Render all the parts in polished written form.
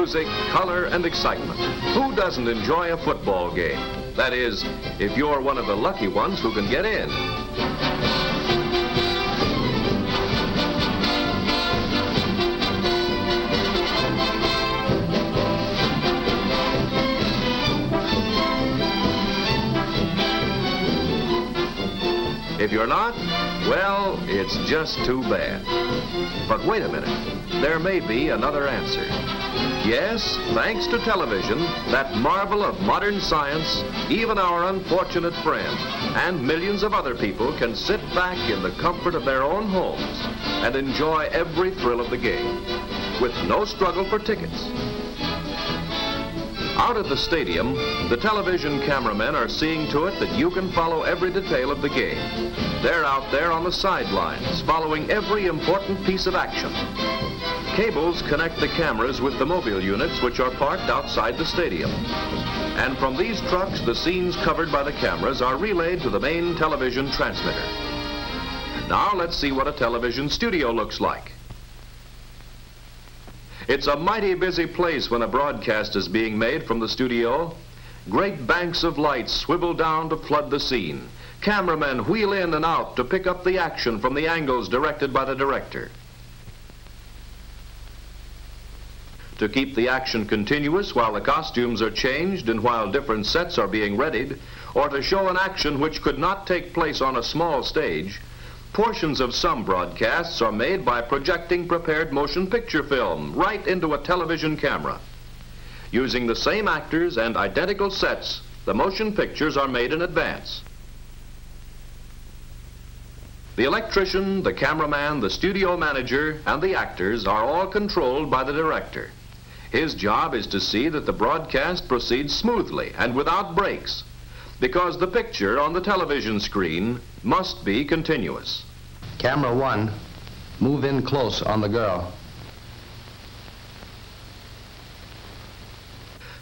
music, color, and excitement. Who doesn't enjoy a football game? That is, if you're one of the lucky ones who can get in. If you're not, well, it's just too bad. But wait a minute. There may be another answer. Yes, thanks to television, that marvel of modern science, even our unfortunate friend and millions of other people can sit back in the comfort of their own homes and enjoy every thrill of the game with no struggle for tickets. Out at the stadium, the television cameramen are seeing to it that you can follow every detail of the game. They're out there on the sidelines, following every important piece of action. Cables connect the cameras with the mobile units which are parked outside the stadium. And from these trucks, the scenes covered by the cameras are relayed to the main television transmitter. Now let's see what a television studio looks like. It's a mighty busy place when a broadcast is being made from the studio. Great banks of lights swivel down to flood the scene. Cameramen wheel in and out to pick up the action from the angles directed by the director. To keep the action continuous while the costumes are changed and while different sets are being readied, or to show an action which could not take place on a small stage, portions of some broadcasts are made by projecting prepared motion picture film right into a television camera. Using the same actors and identical sets, the motion pictures are made in advance. The electrician, the cameraman, the studio manager, and the actors are all controlled by the director. His job is to see that the broadcast proceeds smoothly and without breaks, because the picture on the television screen must be continuous. Camera 1, move in close on the girl.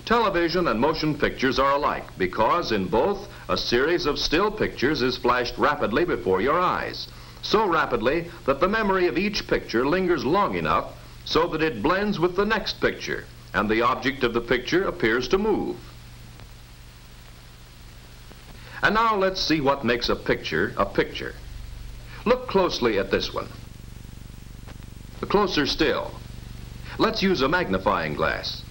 Television and motion pictures are alike because in both, a series of still pictures is flashed rapidly before your eyes, so rapidly that the memory of each picture lingers long enough so that it blends with the next picture and the object of the picture appears to move. And now let's see what makes a picture a picture. Look closely at this one. Closer still. Let's use a magnifying glass.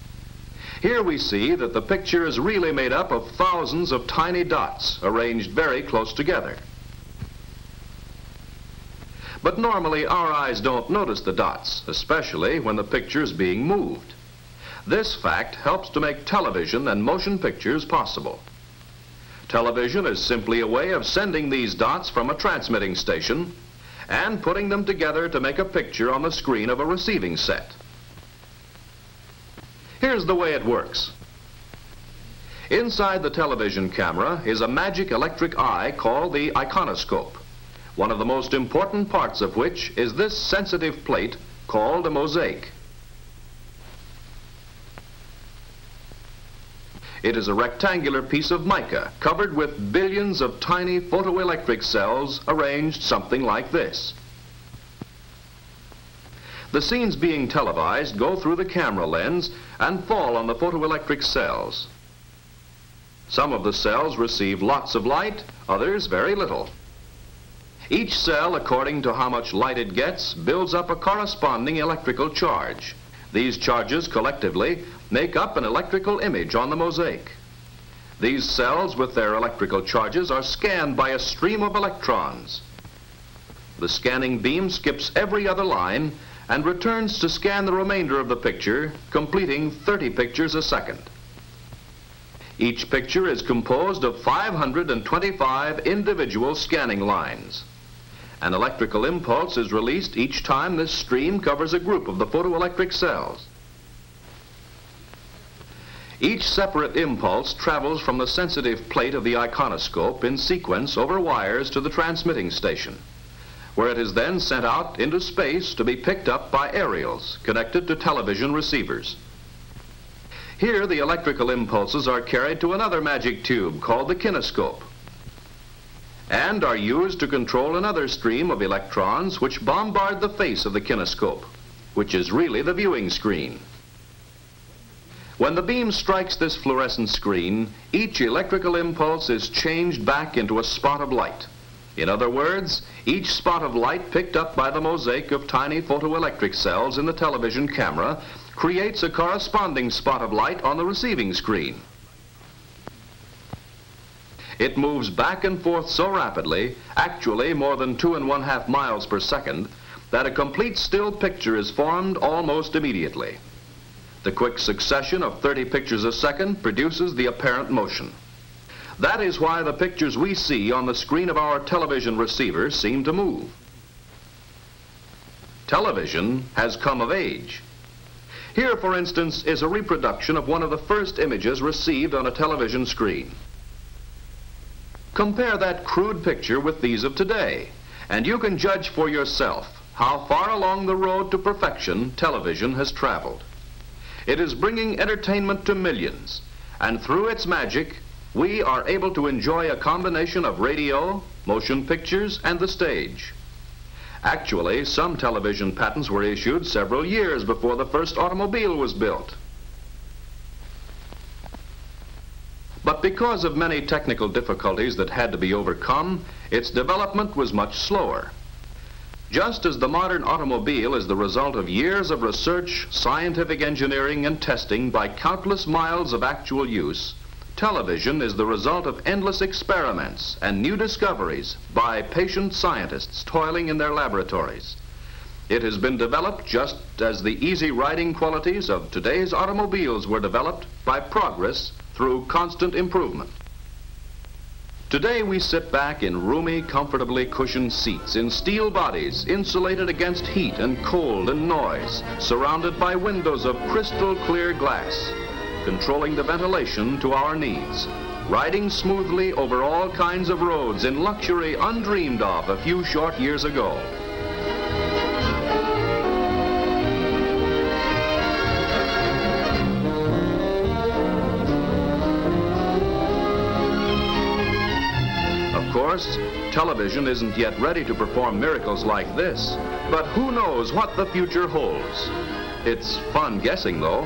Here we see that the picture is really made up of thousands of tiny dots arranged very close together. But normally our eyes don't notice the dots, especially when the picture is being moved. This fact helps to make television and motion pictures possible. Television is simply a way of sending these dots from a transmitting station and putting them together to make a picture on the screen of a receiving set. Here's the way it works. Inside the television camera is a magic electric eye called the iconoscope, one of the most important parts of which is this sensitive plate called a mosaic. It is a rectangular piece of mica covered with billions of tiny photoelectric cells arranged something like this. The scenes being televised go through the camera lens and fall on the photoelectric cells. Some of the cells receive lots of light, others very little. Each cell, according to how much light it gets, builds up a corresponding electrical charge. These charges collectively make up an electrical image on the mosaic. These cells with their electrical charges are scanned by a stream of electrons. The scanning beam skips every other line and returns to scan the remainder of the picture, completing 30 pictures a second. Each picture is composed of 525 individual scanning lines. An electrical impulse is released each time this stream covers a group of the photoelectric cells. Each separate impulse travels from the sensitive plate of the iconoscope in sequence over wires to the transmitting station, where it is then sent out into space to be picked up by aerials connected to television receivers. Here, the electrical impulses are carried to another magic tube called the kinescope and are used to control another stream of electrons which bombard the face of the kinescope, which is really the viewing screen. When the beam strikes this fluorescent screen, each electrical impulse is changed back into a spot of light. In other words, each spot of light picked up by the mosaic of tiny photoelectric cells in the television camera creates a corresponding spot of light on the receiving screen. It moves back and forth so rapidly, actually more than 2½ miles per second, that a complete still picture is formed almost immediately. The quick succession of 30 pictures a second produces the apparent motion. That is why the pictures we see on the screen of our television receiver seem to move. Television has come of age. Here, for instance, is a reproduction of one of the first images received on a television screen. Compare that crude picture with these of today, and you can judge for yourself how far along the road to perfection television has traveled. It is bringing entertainment to millions, and through its magic, we are able to enjoy a combination of radio, motion pictures, and the stage. Actually, some television patents were issued several years before the first automobile was built. But because of many technical difficulties that had to be overcome, its development was much slower. Just as the modern automobile is the result of years of research, scientific engineering, and testing by countless miles of actual use, television is the result of endless experiments and new discoveries by patient scientists toiling in their laboratories. It has been developed just as the easy riding qualities of today's automobiles were developed by progress through constant improvement. Today we sit back in roomy, comfortably cushioned seats in steel bodies insulated against heat and cold and noise, surrounded by windows of crystal clear glass, controlling the ventilation to our needs, riding smoothly over all kinds of roads in luxury undreamed of a few short years ago. Of course, television isn't yet ready to perform miracles like this, but who knows what the future holds. It's fun guessing, though.